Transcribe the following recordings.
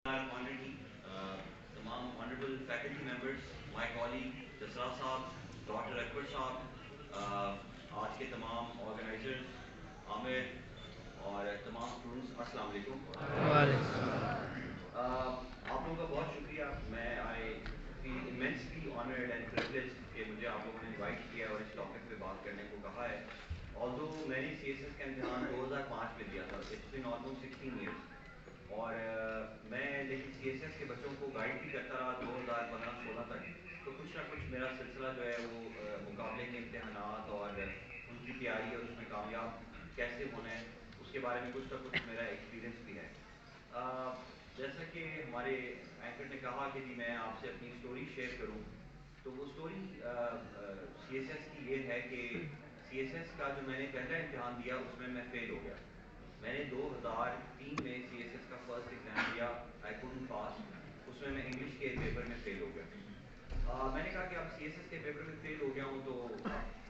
Already, तमाम honourable faculty members, my colleague Jasra sahab, doctor Akbar साहब, आज के तमाम ऑर्गेनाइजर्स, आमिर और तमाम स्टूडेंट्स, अस्सलाम वालेकुम। आप लोगों का बहुत शुक्रिया। मैं I feel immensely honoured and privileged कि मुझे आप लोगों ने इनवाइट किया और इस टॉपिक पे बात करने को कहा है। ऑल्दो मैंने सीएसएस का इम्तिहान 2005 में दिया था, इट्स बीन ऑलमोस्ट 16 ईयर्स। और मैं लेकिन सीएसएस के बच्चों को गाइड भी करता रहा 2015-16 तक। तो कुछ ना कुछ मेरा सिलसिला जो है वो मुकाबले के इम्तिहानात और उनकी तैयारी और उसमें कामयाब कैसे होना है उसके बारे में कुछ ना कुछ मेरा एक्सपीरियंस भी है। जैसा कि हमारे एंकर ने कहा कि जी मैं आपसे अपनी स्टोरी शेयर करूं, तो वो स्टोरी सीएसएस की ये है कि सीएसएस का जो मैंने पहला इम्तिहान दिया उसमें मैं फेल हो गया। मैंने 2003 में सीएसएस का फर्स्ट एग्जाम दिया, आई कुडंट पास। उसमें मैं इंग्लिश के पेपर में फेल हो गया। मैंने कहा कि अब सीएसएस के पेपर में फेल हो गया हूँ तो अब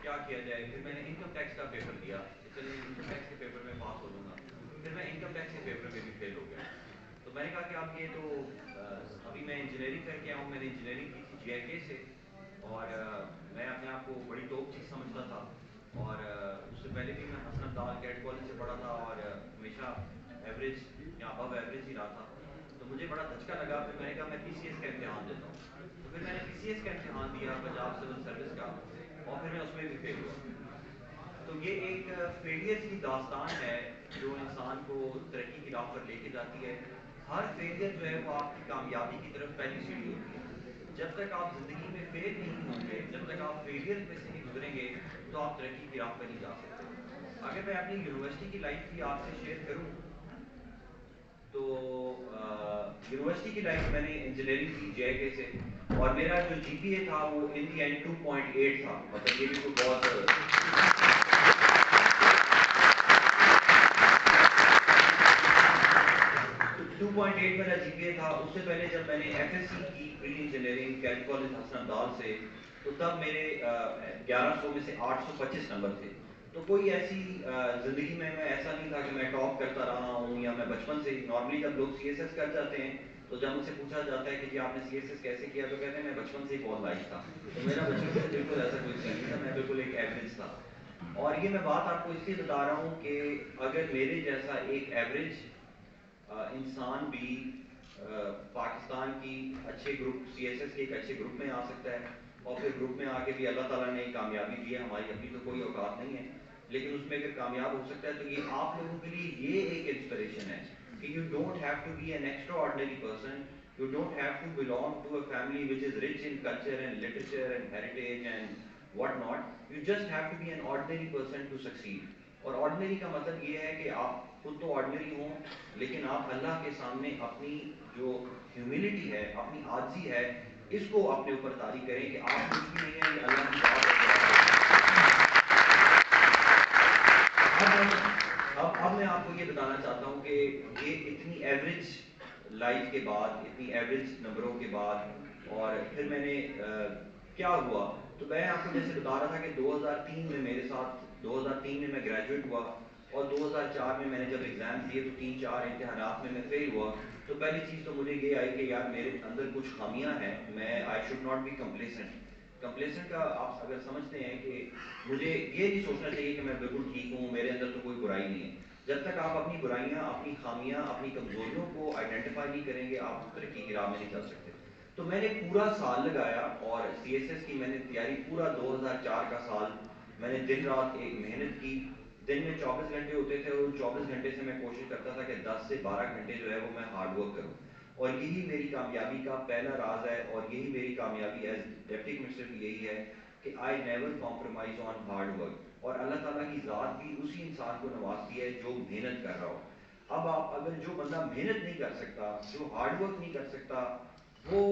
क्या किया जाए। फिर मैंने इनकम टैक्स का पेपर दिया कि चलिए इनकम टैक्स के पेपर में पास हो जाऊँगा। फिर मैं इनकम टैक्स के पेपर में भी फेल हो गया। तो मैंने कहा कि अब ये तो अभी मैं इंजीनियरिंग करके आया हूँ, मैंने इंजीनियरिंग की थी जेके से। और मैं अपने आप को बड़ी टॉप चीज़ समझता था। और उससे पहले भी मैं हसन अब्दाल कैट कॉलेज से पढ़ा था और हमेशा एवरेज या अबव एवरेज ही रहा था। तो मुझे बड़ा धचका लगा। फिर मैंने कहा मैं पीसीएस का इम्तिहान देता हूँ। तो फिर मैंने पीसीएस का इम्तिहान दिया, पंजाब सिविल सर्विस का, और फिर मैं उसमें भी फेल हुआ। तो ये एक फेलियर की दास्तान है जो इंसान को तरक्की की राह पर लेके जाती है। हर फेलियर जो है वो आपकी कामयाबी की तरफ पहली सीढ़ी होती है। जब तक आप जिंदगी में फेल नहीं होंगे, जब तक आप फेलियर में से नहीं गुजरेंगे, तो आप तरक्की की राह पर नहीं जा सकते। अगर मैं अपनी यूनिवर्सिटी की लाइफ भी आपसे शेयर करूं, तो यूनिवर्सिटी की लाइफ मैंने इंजीनियरिंग की जेके से, और मेरा जो जीपीए था वो इन दी एंड 2.8 था। मतलब ये भी कोई बहुत 2.8 मेरा जीपीए था। उससे पहले जब मैंने एफएससी की pre engineering cadet college Hasan Abdal से, तो तब मेरे 1100 में से 825 नंबर थे। तो कोई ऐसी जिंदगी में मैं ऐसा नहीं था कि मैं टॉप करता रहा हूँ, या मैं बचपन से ही नॉर्मली जब लोग सीएसएस कर जाते हैं तो जब मुझसे पूछा जाता है कि जी आपने सीएसएस कैसे किया, तो कहते हैं मैं बचपन से ही बहुत लाइक था। तो मेरा बचपन से बिल्कुल ऐसा कोई सीन नहीं था, मैं बिल्कुल एक एवरेज था। और ये मैं बात आपको इसलिए बता रहा हूँ कि अगर मेरे जैसा एक एवरेज इंसान भी पाकिस्तान की अच्छे ग्रुप सीएसएस के एक अच्छे ग्रुप में आ सकता है, और फिर ग्रुप में आके भी अल्लाह ताला ने कामयाबी दी है। हमारी अपनी तो कोई औकात नहीं है, लेकिन उसमें अगर कामयाब हो सकता है तो ये आप लोगों के लिए ये एक इंस्पिरेशन है कि you don't have to be an extraordinary person, you don't have to belong to a family which is rich in culture and literature and heritage and what not. You just have to be an ordinary person to succeed. और ordinary का मतलब ये है कि आप खुद तो ordinary हों, लेकिन आप अल्लाह के सामने अपनी जो ह्यूमिलिटी है, अपनी आजी है, इसको अपने ऊपर तारी करें कि आप कुछ भी नहीं है, ये अल्लाह की बात है। अब मैं आपको ये बताना चाहता हूँ कि ये इतनी एवरेज लाइफ के बाद, इतनी एवरेज नंबरों के बाद, और फिर मैंने क्या हुआ। तो मैं आपको जैसे बता रहा था कि 2003 में मेरे साथ, 2003 में मैं ग्रेजुएट हुआ, और 2004 में मैंने जब एग्जाम दिए तो 3-4 इम्तिहानात में मैं फेल हुआ। तो पहली चीज़ तो मुझे ये आई कि यार मेरे अंदर कुछ खामियां हैं, मैं I should not be complacent. Complacent का आप अगर समझते हैं कि मुझे ये नहीं सोचना चाहिए कि मैं बिल्कुल ठीक हूँ, मेरे अंदर तो कोई बुराई नहीं है। जब तक आप अपनी बुराइयां, अपनी खामियां, अपनी कमजोरियों को आइडेंटिफाई नहीं करेंगे, आप तरक्की की राह में नहीं चल सकते। तो मैंने पूरा साल लगाया और सीएसएस की मैंने तैयारी, पूरा 2004 का साल मैंने दिन रात एक मेहनत की। दिन में 24 घंटे होते थे, और 24 घंटे से मैं कोशिश करता था कि 10 से 12 घंटे जो है वो मैं हार्ड वर्क करूं। और यही मेरी कामयाबी का पहला राज है, और यही मेरी कामयाबी एज डिप्टी कमिश्नर की यही है कि I never compromise on hard work. और अल्लाह ताला की ज़ात भी उसी इंसान को नवाजती है जो मेहनत कर रहा हो। अब आप अगर जो बंदा मेहनत नहीं कर सकता, जो हार्ड वर्क नहीं कर सकता, वो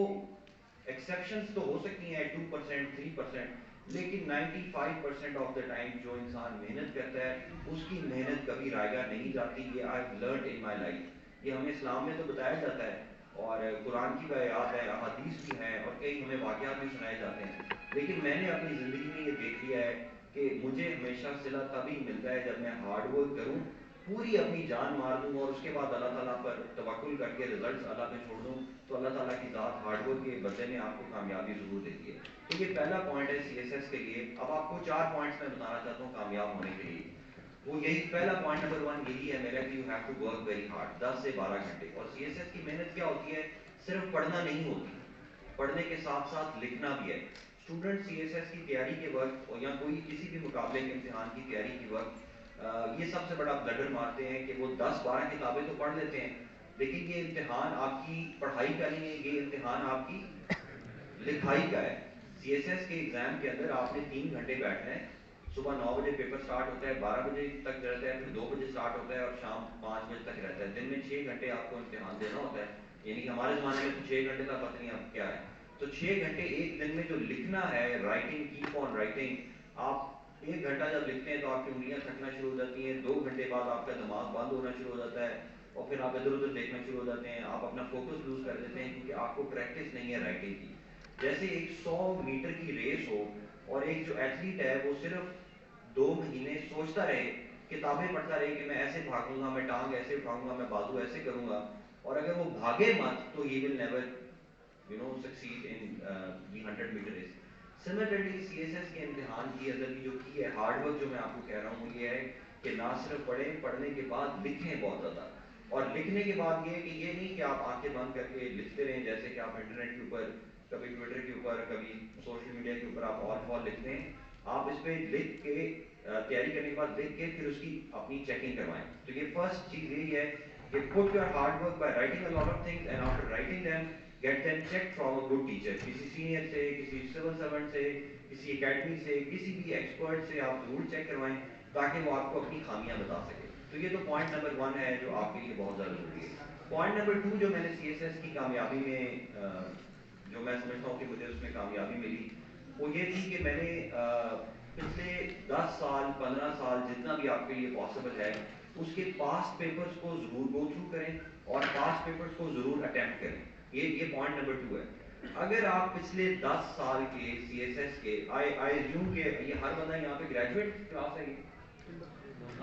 एक्सेप्शंस तो हो सकती हैं 2% 3%, लेकिन 95% ऑफ द टाइम जो इंसान मेहनत करता है उसकी मेहनत कभी रायगा नहीं जाती। ये I have learned in my life. ये हमें इस्लाम में तो बताया जाता है, और कुरान की भी आयत है, अहादीस भी हैं, और कई हमें वाक़यात भी सुनाए जाते हैं। लेकिन मैंने अपनी ज़िंदगी में ये देख लिया है कि मुझे हमेशा सिला तभी मिलता है जब मैं हार्ड वर्क करूं, پوری اپنی جان مار دوں اور اس کے بعد اللہ تعالیٰ پر توکل کر کے رزلٹس اللہ پہ چھوڑ دوں تو اللہ تعالیٰ کی ذات ہارڈ ورک کے بدلے میں آپ کو کامیابی ضرور دیتی ہے. تو یہ پہلا پوائنٹ ہے سی ایس ایس کے لیے. اب آپ کو 4 پوائنٹس میں بتانا چاہتا ہوں کامیاب ہونے کے لیے. وہ یہی پہلا پوائنٹ نمبر 1 یہی ہے میرا کہ you have to work very hard. 10 سے 12 گھنٹے. اور سی ایس ایس کی محنت کیا ہوتی ہے؟ صرف پڑھنا نہیں ہوتی, پڑھنے کے ساتھ ساتھ لکھنا بھی ہے. اسٹوڈنٹ سی ایس ایس کی تیاری کے وقت یا کوئی کسی بھی مقابلے کے امتحان کی تیاری کے وقت یہ سب سے بڑا بلڈر مارتے ہیں کہ وہ 10-12 کتابیں تو پڑھ لیتے ہیں, لیکن یہ امتحان آپ کی پڑھائی کا نہیں ہے, یہ امتحان آپ کی لکھائی کا ہے. سی ایس ایس کے ایگزام کے اندر آپ نے 3 گھنٹے بیٹھنا ہے. صبح 9 بجے پیپر سٹارٹ ہوتا ہے, 12 بجے تک رہتا ہے, پھر 2 بجے سٹارٹ ہوتا ہے اور شام 5 بجے تک رہتا ہے. دن میں 6 گھنٹے آپ کو امتحان دینا ہوتا ہے. یعنی کہ ہمارے زمانے میں 6 گھنٹے کا پتہ نہیں اب کیا ہے. تو 6 گھنٹے ایک دن میں جو لکھنا ہے, رائٹنگ, کیپ آن رائٹنگ. آپ 1 گھنٹہ جب لکھتے ہیں تو آپ کی انگلیاں تھکنا شروع ہو جاتی ہیں. 2 گھنٹے بعد آپ کا دماغ بند ہونا شروع ہو جاتا ہے اور پھر آپ ادھر ادھر دیکھنا شروع ہو جاتے ہیں. آپ اپنا فوکس لوز کر دیتے ہیں کیونکہ آپ کو پریکٹس نہیں ہے رائٹنگ کی. جیسے ایک 100 میٹر کی ریس ہو اور ایک جو ایتھلیٹ ہے وہ صرف 2 مہینے سوچتا رہے, کتابیں پڑھتا رہے کہ میں ایسے بھاگوں گا, میں ٹانگ ایسے اٹھاؤں گا, میں بازو ایسے کروں گا, اور اگر وہ بھاگے مت تو ہی will never succeed in the 100 meter race. Similarly C S S کے امتحان کی اندر جو کی ہے ہارڈ ورک جو میں آپ کو کہہ رہا ہوں وہ یہ ہے کہ نہ صرف پڑھیں, پڑھنے کے بعد لکھیں بہت زیادہ. اور لکھنے کے بعد یہ کہ یہ نہیں کہ آپ آنکھیں بند کر کے لکھتے رہیں جیسے کہ آپ انٹرنیٹ کے اوپر, کبھی ٹویٹر کے اوپر, کبھی سوشل میڈیا کے اوپر آپ آل فال لکھتے ہیں. آپ اس پہ لکھ کے تیاری کرنے کے بعد لکھ کے پھر اس کی اپنی چیکنگ کروائیں. تو یہ فرسٹ چیز یہی ہے کہ put your hard work by writing a lot of things and after writing them get them checked from a good teacher. کسی سینئر سے, کسی سول سرونٹ سے, کسی اکیڈمی سے, کسی بھی ایکسپرٹ سے آپ ضرور چیک کروائیں تاکہ وہ آپ کو اپنی خامیاں بتا سکے. تو یہ تو پوائنٹ نمبر 1 ہے جو آپ کے لیے بہت زیادہ ضروری ہے. پوائنٹ نمبر 2 جو میں نے سی ایس ایس کی کامیابی میں جو میں سمجھتا ہوں کہ مجھے اس میں کامیابی ملی وہ یہ تھی کہ میں نے پچھلے 10 سال 15 سال جتنا بھی آپ کے لیے پاسبل ہے اس کے پاسٹ پیپرز کو ضرور گو تھرو کریں اور پاسٹ پیپرز کو ضرور اٹیمپٹ کریں. یہ پوائنٹ نمبر 2 ہے. اگر آپ پچھلے 10 سال کے سی ایس ایس کے آئی ریزیوم کے, یہ ہر بندہ یہاں پہ گریجویٹ کلاس ہے,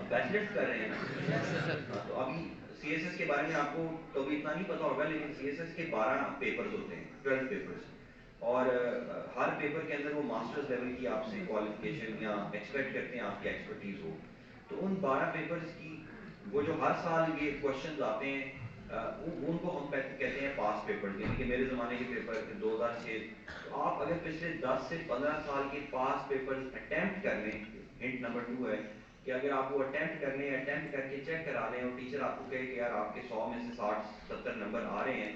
بیچلرس کر رہے ہیں نا, تو ابھی سی ایس ایس کے بارے میں آپ کو تو ابھی اتنا نہیں پتا ہوگا, لیکن سی ایس ایس کے 12 پیپرز ہوتے ہیں, 12 پیپرز, اور ہر پیپر کے اندر وہ ماسٹرز لیول کی آپ سے کوالیفیکیشن یا ایکسپیکٹ کرتے ہیں آپ کی ایکسپرٹیز ہو. تو ان 12 پیپرز کی وہ جو ہر سال یہ کوشچنز آتے ہیں ان کو ہم کہتے ہیں پاس پیپر. یعنی کہ میرے زمانے کے پیپر 2006. تو آپ اگر پچھلے 10 سے 15 سال کے پاس پیپر اٹیمپٹ کر لیں, ہنٹ نمبر 2 ہے کہ اگر آپ وہ اٹیمپٹ کر لیں, اٹیمپٹ کر کے چیک کرا لیں اور ٹیچر آپ کو کہے کہ یار آپ کے 100 میں سے 60-70 نمبر آ رہے ہیں